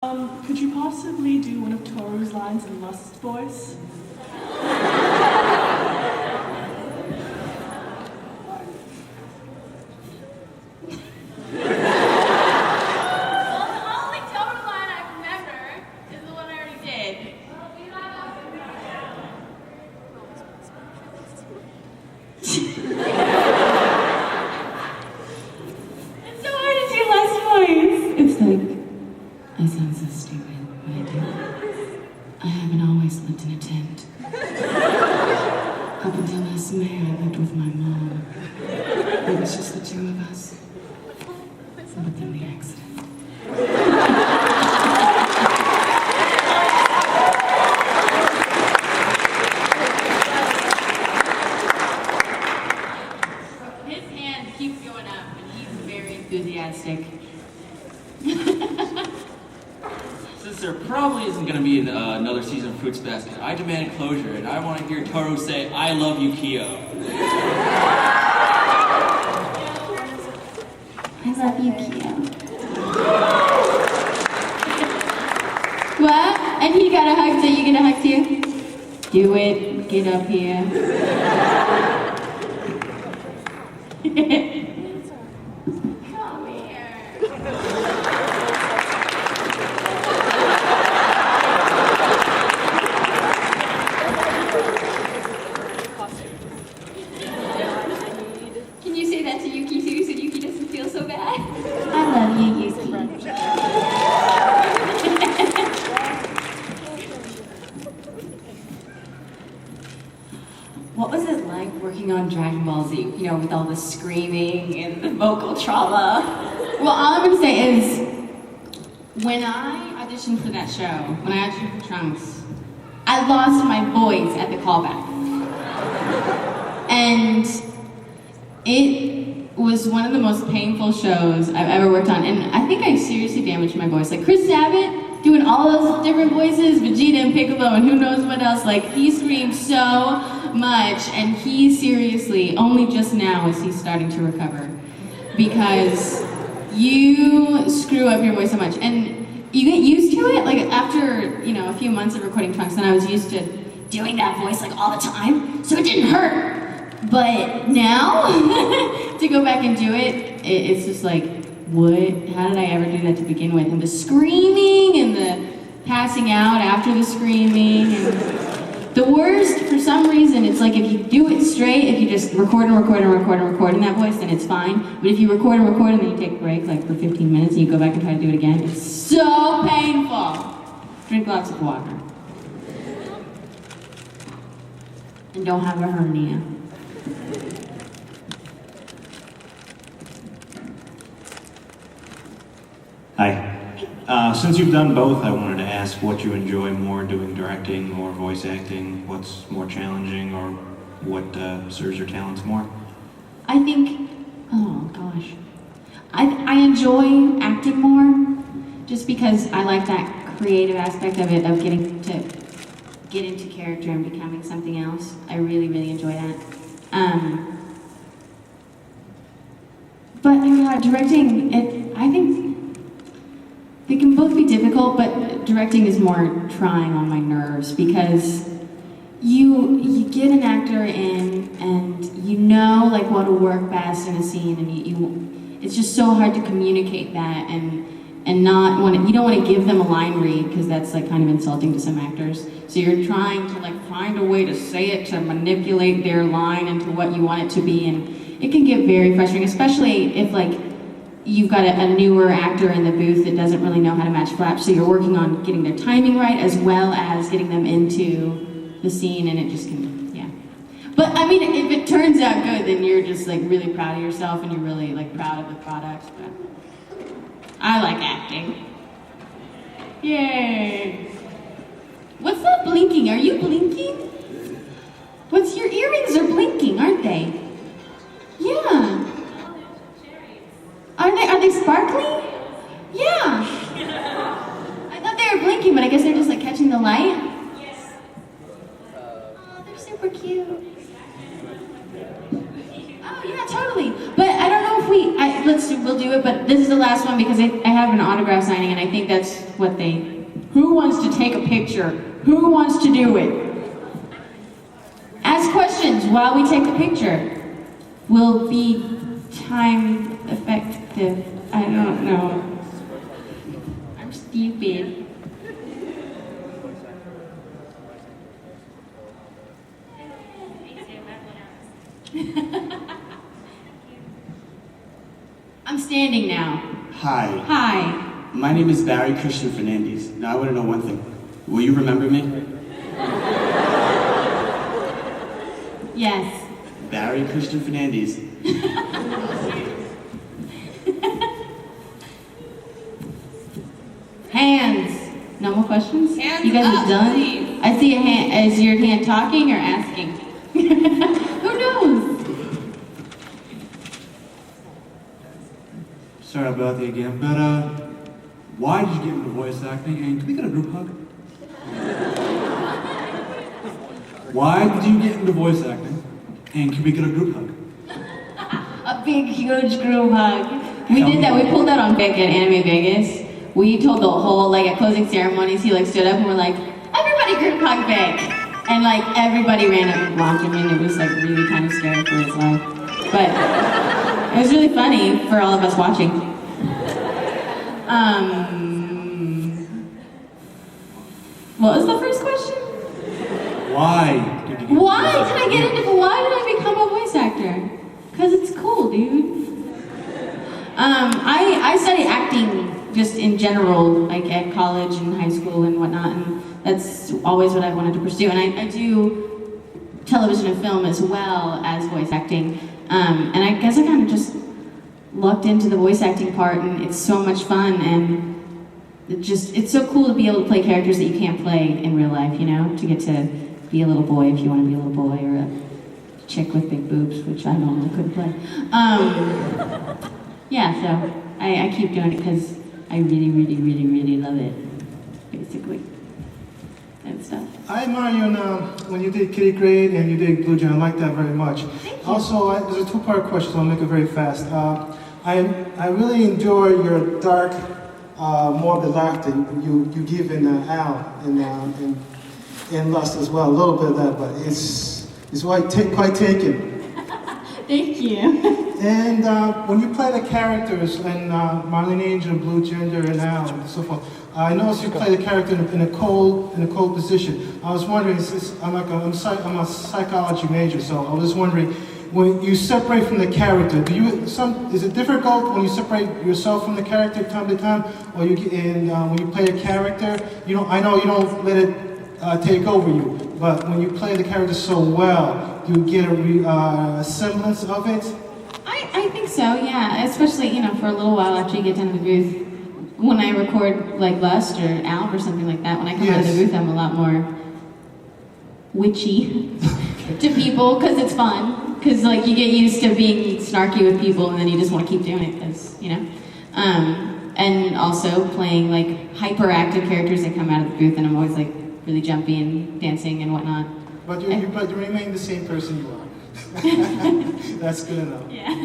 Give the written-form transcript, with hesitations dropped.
Could you possibly do one of Toru's lines in Lust's voice? Well, the only Toru line I remember is the one I already did. It's so hard to do Lust's voice. It's like, I sound so stupid, but I do. I haven't always lived in a tent. Up until last May, I lived with my mom. It was just the two of us. But then the accident. His hand keeps going up, and he's very enthusiastic. Since there probably isn't going to be another season of Fruits Basket, I demand closure, and I want to hear Toru say, "I love you, Kyo." I love you, Kyo. What? And he got a hug, so you get a hug too? Do it. Get up here. Come here. Can you say that to Yuki too, so Yuki doesn't feel so bad? I love you, Yuki. What was it like working on Dragon Ball Z? You know, with all the screaming and the vocal trauma. Well, all I'm gonna say is, when I auditioned for that show, when I auditioned for Trunks, I lost my voice at the callback. And it was one of the most painful shows I've ever worked on, and I think I seriously damaged my voice. Like Chris Sabat, doing all those different voices, Vegeta and Piccolo and who knows what else, like he screamed so much, and he seriously, only just now is he starting to recover. Because you screw up your voice so much, and you get used to it, like after, you know, a few months of recording Trunks, then I was used to doing that voice like all the time, so it didn't hurt. But now, to go back and do it, it's just like, what? How did I ever do that to begin with? And the screaming and the passing out after the screaming. And the worst, for some reason, it's like if you do it straight, if you just record and record and record and record in that voice, then it's fine. But if you record and record and then you take a break, like for 15 minutes, and you go back and try to do it again, it's so painful. Drink lots of water. And don't have a hernia. Hi. Since you've done both, I wanted to ask what you enjoy more, doing directing or voice acting? What's more challenging, or what serves your talents more? I think, oh gosh. I enjoy acting more, just because I like that creative aspect of it, of getting to get into character and becoming something else. I really, really enjoy that. But directing, I think they can both be difficult, but directing is more trying on my nerves, because you get an actor in and you know like what'll work best in a scene, and it's just so hard to communicate that and not want to, you don't want to give them a line read, because that's like kind of insulting to some actors. So you're trying to like find a way to say it, to manipulate their line into what you want it to be, and it can get very frustrating, especially if like you've got a newer actor in the booth that doesn't really know how to match flaps, so you're working on getting their timing right as well as getting them into the scene, and it just can, yeah. But I mean, if it turns out good, then you're just like really proud of yourself, and you're really like proud of the product. But I like acting. Yay. What's that blinking? Are you blinking? What's your earrings are blinking, aren't they? Yeah. Are they sparkly? Yeah. I thought they were blinking, but I guess they're just like catching the light. Yes. Oh, they're super cute. Oh yeah, totally. But I don't know if we'll do it, but this is the last one because I have an autograph signing and I think that's what they... Who wants to take a picture? Who wants to do it? Ask questions while we take the picture. Will be time effective. I don't know. I'm stupid. I'm standing now. Hi, Hi. my name is Barry Christian Fernandez. Now I want to know one thing. Will you remember me? Yes. Barry Christian Fernandez. Hands. No more questions? Hands you guys up, are done? please. I see a hand. Is your hand talking or asking? Who knows? Sorry about that again, but why did you get into voice acting, and can we get a group hug? Why did you get into voice acting, and can we get a group hug? A big, huge group hug. We did that. We pulled that on Vic at Anime Vegas. We told the whole, like, at closing ceremonies, he, like, stood up and we're like, everybody group hug Vic. And, like, everybody ran up and blocked him, and it was, like, really kind of scary for his life. But it was really funny for all of us watching. What was the first question? Why did you get Why did I become a voice actor? Because it's cool, dude. I studied acting just in general, like at college and high school and whatnot, and that's always what I wanted to pursue. And I do television and film as well as voice acting. And I guess I kind of just lucked into the voice acting part, and it's so much fun, and it's so cool to be able to play characters that you can't play in real life, you know? To get to be a little boy if you want to be a little boy, or a chick with big boobs, which I normally couldn't play. Yeah, so I keep doing it because I really, really, really, really love it, basically, and stuff. I admire you when you did Kitty Grade and you did Blue Jay. I like that very much. Also, there's a two-part question, so I'll make it very fast. I really enjoy your dark, morbid laughter you give in Al in Lust as well. A little bit of that, but it's quite taken. Thank you. And when you play the characters in Marlene Angel, Blue Gender, and Al, and so forth, I noticed you play the character in a cold position. I was wondering, I'm a psychology major, so I was wondering, when you separate from the character, is it difficult when you separate yourself from the character time to time, or when you play a character, I know you don't let it take over you, but when you play the character so well, do you get a semblance of it? I think so, yeah. Especially, for a little while after you get done with the booth. When I record like Lust or Alp or something like that, when I come out of the booth, I'm a lot more witchy to people because it's fun. Because like you get used to being snarky with people, and then you just want to keep doing it because And also playing like hyperactive characters that come out of the booth, and I'm always like really jumpy and dancing and whatnot. But you remain the same person you are. That's good enough. Yeah.